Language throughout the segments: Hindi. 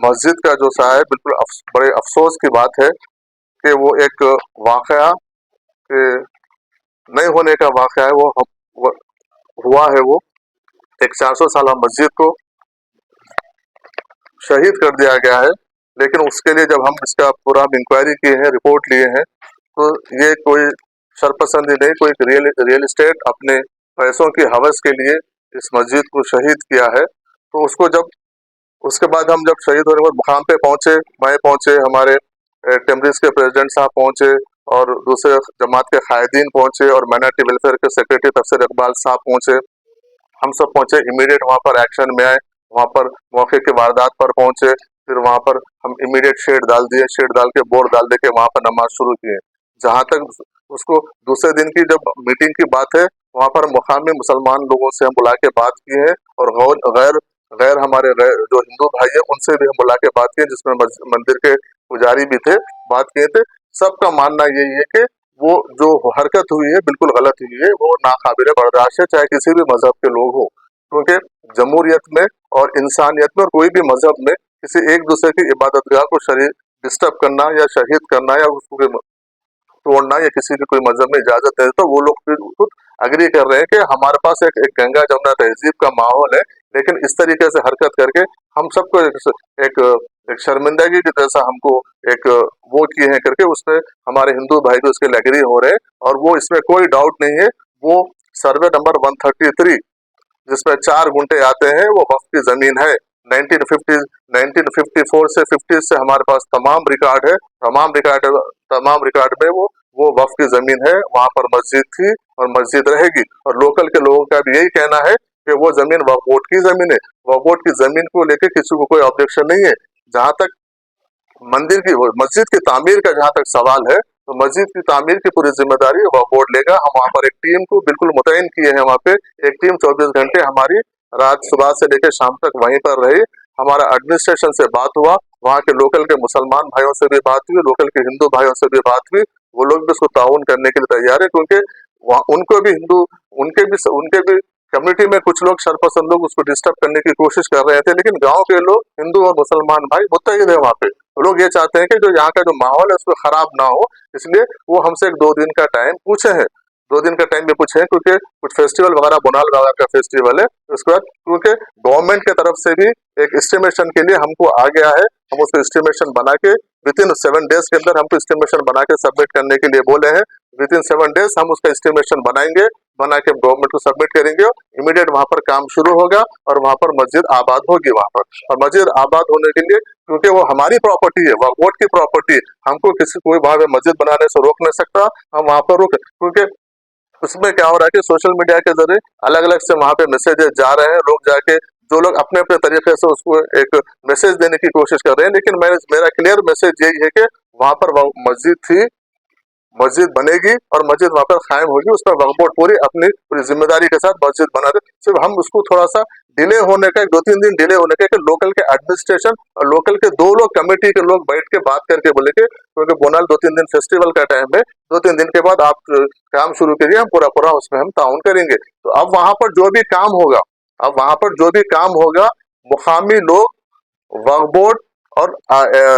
मस्जिद का जो सा है बिल्कुल बड़े अफसोस की बात है कि वो एक वाकया के नहीं होने का वाकया है। वो हुआ है। वो एक 400 साला मस्जिद को शहीद कर दिया गया है। लेकिन उसके लिए जब हम इसका पूरा इंक्वायरी किए हैं, रिपोर्ट लिए हैं, तो ये कोई शरपसंदी नहीं, कोई रियल एस्टेट अपने पैसों की हवस के लिए इस मस्जिद को शहीद किया है। तो उसको जब उसके बाद हम जब शहीद होने के बाद मुकाम पे पहुंचे, मैं पहुंचे, हमारे टेमरिस के प्रेसिडेंट साहब पहुंचे और दूसरे जमात के कायदीन पहुंचे और माइनॉरिटी वेलफेयर के सेक्रेटरी तफसीर इकबाल साहब पहुंचे। हम सब पहुंचे, इमीडिएट वहां पर एक्शन में आए, वहां पर मौके की वारदात पर पहुंचे। फिर वहां पर हम इमीडिएट शेड डाल दिए, शेड डाल के बोर्ड डाल दे के वहां पर नमाज शुरू किए। जहां तक उसको दूसरे दिन की जब मीटिंग की बात है, वहां पर मुकामी मुसलमान लोगों से हम बुला के बात की है और गैर गैर हमारे जो हिंदू भाई है उनसे भी हम बुला के बात की, जिसमें मंदिर के पुजारी भी थे, बात किए थे। सबका मानना यही है कि वो जो हरकत हुई है बिल्कुल गलत हुई है, वो नाकाबिले बर्दाश्त है, चाहे किसी भी मजहब के लोग हो। क्योंकि जमहूरियत में और इंसानियत में और कोई भी मजहब में किसी एक दूसरे की इबादतगाह को शरीर डिस्टर्ब करना या शहीद करना या उसको तोड़ना या किसी की कोई मजहब में इजाजत है, तो वो लोग फिर खुद अग्री कर रहे हैं कि हमारे पास एक गंगा जमुना तहजीब का माहौल है, लेकिन इस तरीके से हरकत करके हम सबको एक, एक शर्मिंदगी की जैसा हमको एक वो किए हैं करके उसमें हमारे हिंदू भाई भी उसके लिए एग्री हो रहे हैं। और वो इसमें कोई डाउट नहीं है, वो सर्वे नंबर 133 जिसमें 4 गुंठे आते हैं वो वक्फ की जमीन है। 1954 से 50 से हमारे पास तमाम रिकॉर्ड है, तमाम रिकॉर्ड में वो वक्फ की जमीन है, वहां पर मस्जिद थी और मस्जिद रहेगी। और लोकल के लोगों का भी यही कहना है कि वो जमीन वक्फ बोर्ड की जमीन है, वक्फ बोर्ड की जमीन को लेकर किसी को कोई ऑब्जेक्शन नहीं है। जहां तक मस्जिद की तामीर का जहां तक सवाल है, तो मस्जिद की तामीर की पूरी जिम्मेदारी वक्फ बोर्ड लेगा। हम वहाँ पर एक टीम को बिल्कुल मुतयन किए हैं, वहाँ पे एक टीम 24 घंटे हमारी रात सुबह से लेकर शाम तक वहीं पर रही। हमारा एडमिनिस्ट्रेशन से बात हुआ, वहाँ के लोकल के मुसलमान भाइयों से भी बात हुई, लोकल के हिंदू भाइयों से भी बात हुई। वो लोग भी उसको ताउन करने के लिए तैयार है, क्योंकि उनको भी उनके भी कम्युनिटी में कुछ लोग शरपसंद लोग उसको डिस्टर्ब करने की कोशिश कर रहे थे, लेकिन गांव के लोग हिंदू और मुसलमान भाई मुत्तहिद है वहाँ पे। वो लोग ये चाहते हैं कि जो यहाँ का जो माहौल है उसको खराब ना हो, इसलिए वो हमसे एक 2 दिन का टाइम पूछे हैं। 2 दिन का टाइम भी पूछे हैं, क्योंकि कुछ फेस्टिवल वगैरह बोनाल वगैरह का फेस्टिवल है। उसके बाद क्योंकि गवर्नमेंट की तरफ से भी एक एस्टिमेशन के लिए हमको आ गया है, हम उसको एस्टिमेशन बना के विदिन 7 डेज के अंदर हमको एस्टिमेशन बना के सबमिट करने के लिए बोले हैं। विदिन 7 डेज हम उसका एस्टिमेशन बनाएंगे, बना के गवर्नमेंट को सबमिट करेंगे। इमीडिएट वहां पर काम शुरू होगा और वहां पर मस्जिद आबाद होगी वहां पर। और मस्जिद आबाद होने के लिए, क्योंकि वो हमारी प्रॉपर्टी है, वक्फ बोर्ड की प्रॉपर्टी, हमको किसी कोई वहां पे मस्जिद बनाने से रोक नहीं सकता। हम वहां पर रुक, क्योंकि उसमें क्या हो रहा है कि सोशल मीडिया के जरिए अलग अलग से वहां पे मैसेजेस जा रहे हैं, लोग जाके जो लोग अपने अपने तरीके से उसको एक मैसेज देने की कोशिश कर रहे हैं। लेकिन मेरा क्लियर मैसेज यही है कि वहां पर मस्जिद थी, मस्जिद बनेगी और मस्जिद वहां पर कायम होगी। उसमें वक्फ बोर्ड पूरी जिम्मेदारी के साथ मस्जिद बना रहे। सिर्फ हम उसको थोड़ा सा डिले होने का, 2-3 दिन डिले होने का, लोकल के एडमिनिस्ट्रेशन और लोकल के 2 लोग कमेटी के लोग बैठ के बात करके बोले कि क्योंकि बोनाल 2-3 दिन फेस्टिवल का टाइम है, 2-3 दिन के बाद आप काम शुरू करिए, हम पूरा उसमें हम ताउन करेंगे। तो अब वहां पर जो भी काम होगा, मुकामी लोग, वक्फ बोर्ड और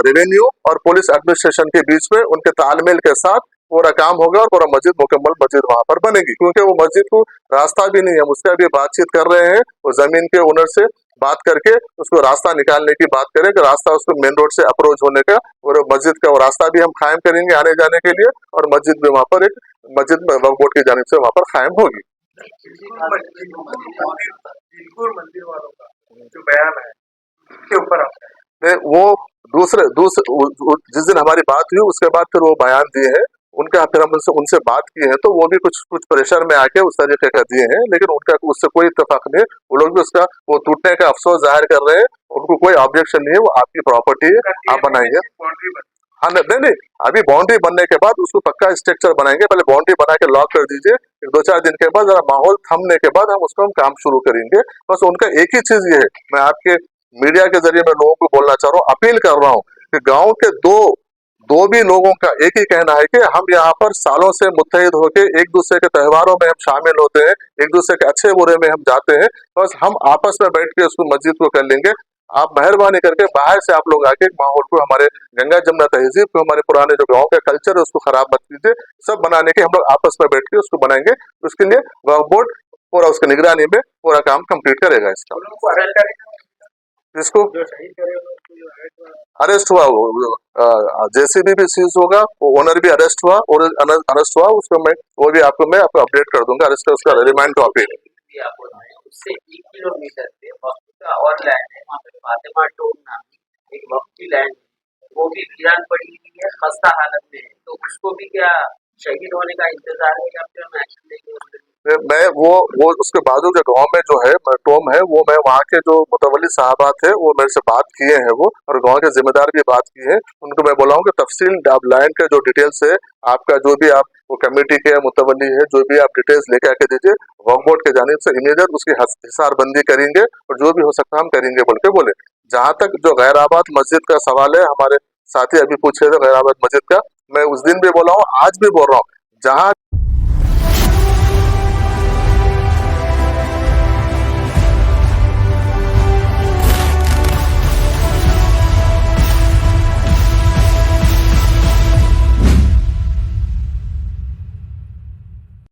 रेवेन्यू और पुलिस एडमिनिस्ट्रेशन के बीच में उनके तालमेल के साथ पूरा काम होगा और पूरा मस्जिद मुकम्मल मस्जिद वहां पर बनेगी। क्योंकि वो मस्जिद को रास्ता भी नहीं है, हम उसका भी बातचीत कर रहे हैं, वो जमीन के ओनर से बात करके उसको रास्ता निकालने की बात करें कि रास्ता उसको मेन रोड से अप्रोच होने का, और मस्जिद का वो रास्ता भी हम कायम करेंगे आने जाने के लिए, और मस्जिद भी वहां पर एक मस्जिद वक्फ बोर्ड की जानिब से वहां पर कायम होगी। मंदिर वालों का जो बयान है उसके ऊपर वो दूसरे जिस दिन हमारी बात हुई उसके बाद फिर वो बयान दिए हैं उनका, फिर हम उनसे बात की है, तो वो भी कुछ प्रेशर में आके उस तरीके का दिए हैं, लेकिन उनका उससे कोई इत्तेफाक नहीं है। वो लोग भी उसका वो टूटने का अफसोस जाहिर कर रहे हैं, उनको कोई ऑब्जेक्शन नहीं है, वो आपकी प्रॉपर्टी है, आप बनाइए। हाँ नहीं, अभी बाउंड्री बनने के बाद उसको पक्का स्ट्रक्चर बनाएंगे, पहले बाउंड्री बना के लॉक कर दीजिए, फिर 2-4 दिन के बाद जरा माहौल थमने के बाद हम उसको काम शुरू करेंगे। बस उनका एक ही चीज ये है, मैं आपके मीडिया के जरिए मैं लोगों को बोलना चाह रहा हूँ, अपील कर रहा हूँ कि गाँव के दो भी लोगों का एक ही कहना है कि हम यहाँ पर सालों से मुत्तहिद होके एक दूसरे के त्योहारों में हम शामिल होते हैं, एक दूसरे के अच्छे बुरे में हम जाते हैं, बस हम आपस में बैठ के उसको मस्जिद को कर लेंगे। आप मेहरबानी करके बाहर से आप लोग आके माहौल को, हमारे गंगा जमुना तहजीब को, हमारे पुराने जो गांव का कल्चर है उसको खराब मत कीजिए। सब बनाने के हम लोग आपस में बैठ के उसको बनाएंगे। उसके लिए वक्फ बोर्ड पूरा उसकी निगरानी में पूरा काम कंप्लीट करेगा इसका। इसको अरेस्ट हुआ, जेसीबी भी सीज होगा, ओनर भी अरेस्ट हुआ, और अरेस्ट हुआ उसको मैं, वो भी आपको मैं आपको अपडेट कर दूंगा, अरेस्ट उसका रिमांड कॉपी। उससे 1 किलोमीटर पे वक्त का और लैंड है, वहाँ पे फातिमा टोल नाम की एक वक्त की लैंड है, वो भी वीरान पड़ी हुई है, खस्ता हालत में है, तो उसको भी क्या शहीद होने का इंतजार है या फिर हम एक्शन लेंगे? मैं वो उसके बाजू के गांव में जो है टोम है, वो मैं वहाँ के जो मुतवल्ली साहबा थे वो मेरे से बात किए हैं, वो और गांव के जिम्मेदार भी बात किए हैं, उनको मैं बोला हूँ कि तफसील आप लैंड के जो डिटेल्स है आपका, जो भी आप वो कमेटी के मुतवल्ली है, जो भी आप डिटेल्स लेके आके दीजिए, वक्फ बोर्ड के जानिब से इमीडिएट उसकी हिसारबंदी करेंगे और जो भी हो सकता है हम करेंगे बोल के बोले। जहाँ तक जो गैराबाद मस्जिद का सवाल है, हमारे साथी अभी पूछे थे गैराबाद मस्जिद का, मैं उस दिन भी बोला हूँ, आज भी बोल रहा हूँ, जहाँ